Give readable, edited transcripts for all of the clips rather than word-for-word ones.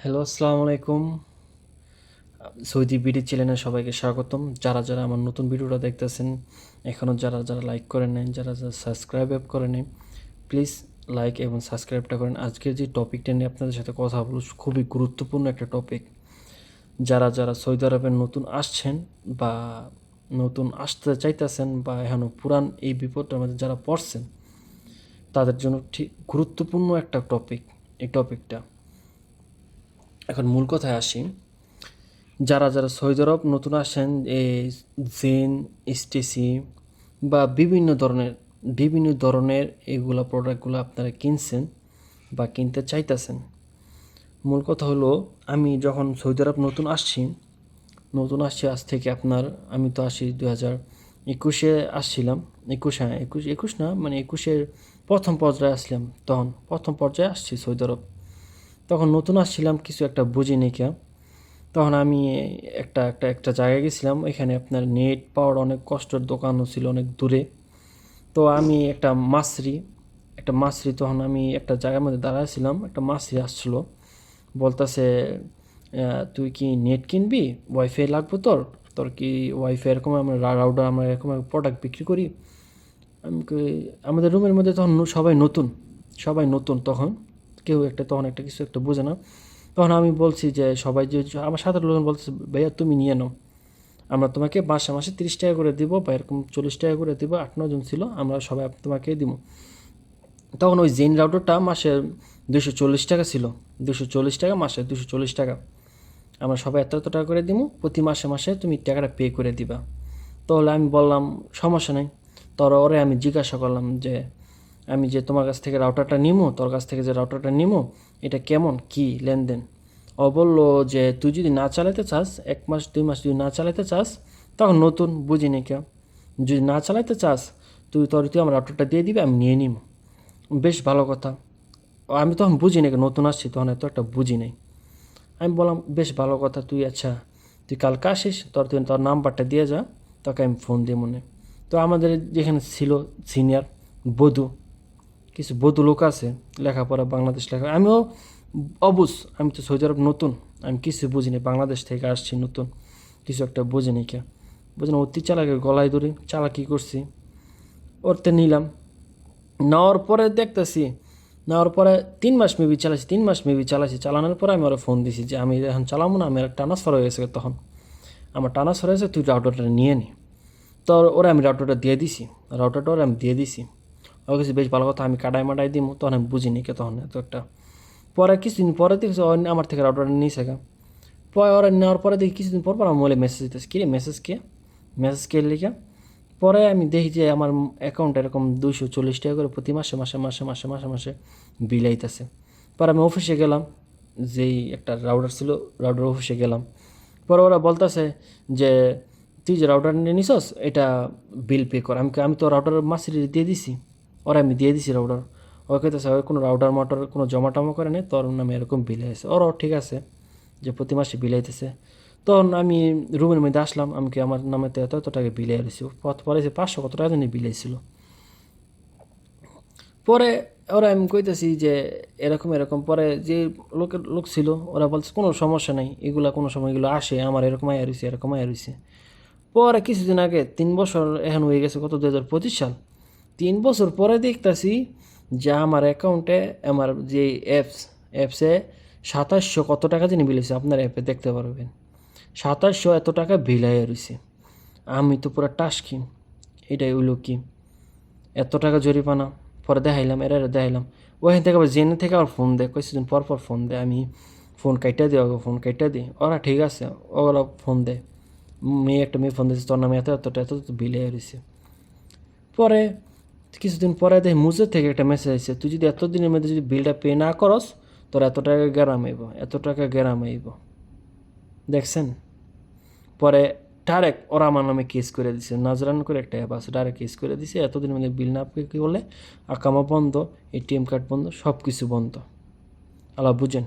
Hello, আসসালামু আলাইকুম। Saudi BD চ্যানেলে সবাইকে স্বাগতম। যারা যারা আমার নতুন ভিডিওটা দেখতেছেন, এখনও যারা যারা লাইক করে নেন, যারা যারা সাবস্ক্রাইব করে নেন, প্লিজ লাইক এবং সাবস্ক্রাইবটা করেন। আজকের যে টপিকটা নিয়ে আপনাদের সাথে কথা বলব, খুবই গুরুত্বপূর্ণ একটা টপিক। যারা যারা সৌদি আরবে নতুন আসছেন বা নতুন আসতে চাইতেছেন বা এখনও পুরান এই বিপদটার মধ্যে যারা পড়ছেন, তাদের জন্য ঠিক গুরুত্বপূর্ণ একটা টপিক এই টপিকটা। এখন মূল কথায় আসি। যারা যারা সৌদি আরব নতুন আসেন, এই জেন, এসটিসি বা বিভিন্ন ধরনের এগুলা প্রোডাক্টগুলো আপনারা কিনছেন বা কিনতে চাইতেছেন। মূল কথা হলো, আমি যখন সৌদি আরব নতুন আসছি আজ থেকে আপনার, আমি তো আসি 2021-এ আসছিলাম। একুশ না, মানে 21-এর প্রথম পর্যায়ে আসলাম। তখন প্রথম পর্যায়ে আসছি সৌদি আরব। তখন নতুন আসছিলাম, কিছু একটা বুঝি নি কে। তখন আমি একটা জায়গায় গেছিলাম, এখানে আপনার নেট পাওয়ার অনেক কষ্টের, দোকানও ছিল অনেক দূরে। তো আমি একটা মাছরি তখন আমি একটা জায়গার মধ্যে দাঁড়াইছিলাম, একটা মাছরি আসছিলো, বলতেছে, তুই কি নেট কিনবি? ওয়াইফাই লাগবে তোর? তোর কি ওয়াইফাই এরকম আমরা রাউটার আমরা এরকম প্রোডাক্ট বিক্রি করি। আমাদের রুমের মধ্যে তখন সবাই নতুন তখন, কেউ একটা তখন একটা কিছু একটা বোঝে না। তখন আমি বলছি যে, সবাই যে আমার সাথে লোকজন বলছে, ভাইয়া তুমি নিয়ে নাও, আমরা তোমাকে মাসে মাসে 30 টাকা করে দিব বা এরকম 40 টাকা করে দিব, 8-9 জন ছিল, আমরা সবাই তোমাকে দিব। তখন ওই জেন রাউটারটা মাসে 240 টাকা ছিল। 240 টাকা মাসে, 240 টাকা। আমরা সবাই এত এত টাকা করে দিব, প্রতি মাসে মাসে তুমি টাকাটা পে করে দিবা। তাহলে আমি বললাম, সমস্যা নেই। ওরে আমি জিজ্ঞাসা করলাম যে, আমি যে তোমার কাছ থেকে রাউটারটা নিমো, তোর কাছ থেকে যে রাউটারটা নিমো, এটা কেমন কি লেনদেন? ও বললো যে, তুই যদি না চালাতে চাস, 1 মাস 2 মাস যদি না চালাতে চাস, তখন নতুন বুঝিনি কেউ, যদি না চালাতে চাস, তুই আমার রাউটারটা দিয়ে দিবি, আমি নিয়ে নিব। বেশ ভালো কথা। আমি তখন বুঝি নাই, নতুন আসছি তখন এত একটা বুঝি নাই। আমি বললাম, বেশ ভালো কথা, তুই কালকে আসিস, তুই তোর নাম্বারটা দিয়ে যা, তোকে আমি ফোন দিয়ে মনে। তো আমাদের যেখানে ছিল সিনিয়র বধূ, কিছু বধূ লোক আছে, লেখাপড়া বাংলাদেশ লেখা, আমিও অবুঝ, আমি তো সৌদি আরব নতুন, আমি কিছু বুঝিনি, বাংলাদেশ থেকে আসছি নতুন, কিছু একটা বুঝিনি কে, বুঝিনি, অতি চালাকের গলায় ধরে চালাকি করছি, ওরতে নিলাম। নেওয়ার পরে দেখতেছি, নেওয়ার পরে 3 মাস মেবি চালাইছি। চালানোর পরে আমি ওরা ফোন দিছি যে, আমি এখন চালাবো না, আমার ট্রান্সফার হয়ে গেছে তখন, আমার ট্রান্সফার হয়েছে, তুই রাউটারটা নিয়ে নি। তো ওরা আমি রাউটারটা ওরা আমি দিয়ে দিছি। ও কিছু বেশ ভালো কথা, আমি কাটাই মাটাই দিব, তখন আমি বুঝিনি কে তখন এত একটা। পরে কিছুদিন পরে দেখছি আমার থেকে রাউটারটা নিয়েছে গা। পরে ওরা নেওয়ার পরে দেখি কিছুদিন পর পর আমার মোবাইলে মেসেজ দিতেছে, কি রে মেসেজ কে লিখে। পরে আমি দেখি যে আমার অ্যাকাউন্টে এরকম 240 টাকা করে প্রতি মাসে মাসে মাসে মাসে মাসে মাসে বিল আইতেছে। পরে আমি অফিসে গেলাম, যেই একটা রাউটার ছিল, রাউটার অফিসে গেলাম। পরে ওরা বলতেছে যে, তুই যে রাউটার নিয়ে নিছস, এটা বিল পে কর। আমি তো রাউটার মাসির দিয়ে দিছি, আমি দিয়ে দিছি রাউটার। ওকে কইতেছে, ওই কোনো রাউটার মাউটার কোনো জমা টমা করে নেই, তোর নামে এরকম বিল হয়েছে। ওরাও ঠিক আছে যে প্রতি মাসে বিল আইতেছে। তখন আমি রুমের মধ্যে আসলাম, আমি কি আমার নামে তো এত এত টাকা বিল আইছি, পরে 500 কত টাকা জানি বিল আইছিল। পরে ওরা আমি কইতেছি যে, এরকম এরকম। পরে যে লোক ছিল, ওরা বলছে কোনো সমস্যা নাই, এগুলা কোনো সময় এগুলো আসে, আমার এরকম আয়া রয়েছে, এরকম আয়া রয়েছে। পরে কিছুদিন আগে, 3 বছর এখন হয়ে গেছে, কত 2025 সাল, 3 বছর পরে দেখতেছি যে আমার অ্যাকাউন্টে, আমার যে অ্যাপসে 2700 কত টাকা জানি বিল হয়েছে, আপনার অ্যাপে দেখতে পারবেন, 2700 এত টাকা বিল আয়া রয়েছে। আমি তো পুরো টাস্কিন, এটাই হইলো কি, এত টাকা জরিমানা। পরে দেখাইলাম। ওখান থেকে আবার জেনে থেকে আবার ফোন দেয়, কিছুদিন পর পর ফোন দেয়। আমি ফোন কাইটা দিই, ওরা ঠিক আছে, ওরা ফোন দেয়। একটা মেয়ে ফোন দিয়েছে, তোর নামে এত এত এত বিলে রয়েছে। পরে কিছুদিন পরে দেখি মুজের থেকে একটা মেসেজ আসছে, তুই যদি এতদিনের মধ্যে যদি বিলটা পে না করস, তোর এত টাকা গেরাম আইব। দেখছেন? পরে ডাইরেক্ট ওরা আমার নামে কেস করে দিছে, নাজরান করে একটা অ্যাপ আছে, ডাইরেক্ট কেস করে দিছে, এতদিনের মধ্যে বিল না পে কী বলে, আকামা বন্ধ, এটিএম কার্ড বন্ধ, সব কিছু বন্ধ। আলা বুঝেন।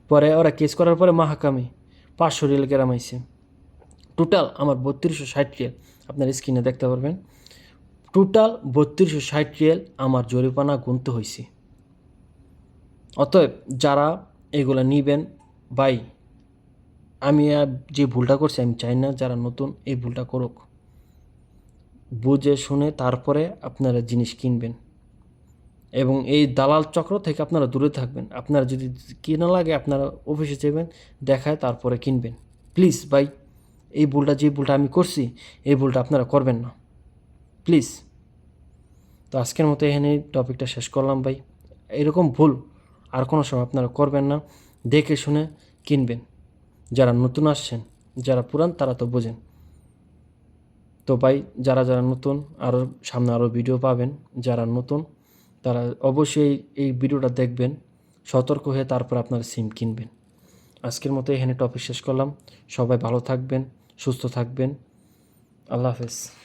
পরে ওরা কেস করার পরে মাহাকামি 500 রিয়াল গেরামাইছে। টোটাল আমার 3260 রিয়াল, আপনার স্ক্রিনে দেখতে পারবেন। টোটাল 3260 রিয়াল আমার জরিমানা গুনতে হয়েছে। অতএব যারা এগুলো নিবেন। ভাই আমি যে ভুলটা করছি আমি চাই না যারা নতুন এই ভুলটা করুক। বুঝে শুনে তারপরে আপনারা জিনিস কিনবেন এবং এই দালাল চক্র থেকে আপনারা দূরে থাকবেন। আপনারা যদি কেনা লাগে আপনারা অফিসে যাবেন, দেখায় তারপরে কিনবেন। প্লিজ ভাই, এই ভুলটা যে ভুলটা আমি করছি এই ভুলটা আপনারা করবেন না প্লিজ। তো আজকের মতো এখানে টপিকটা শেষ করলাম ভাই। এরকম ভুল আর কোনো সময় আপনারা করবেন না, দেখে শুনে কিনবেন। যারা নতুন আসছেন, যারা পুরান তারা তো বোঝেন। তো ভাই যারা যারা নতুন, আরও সামনে আরও ভিডিও পাবেন। যারা নতুন তারা অবশ্যই এই ভিডিওটা দেখবেন, সতর্ক হয়ে তারপর আপনারা সিম কিনবেন। আজকের মতো এখানে টপিক শেষ করলাম। সবাই ভালো থাকবেন, সুস্থ থাকবেন। আল্লাহ হাফেজ।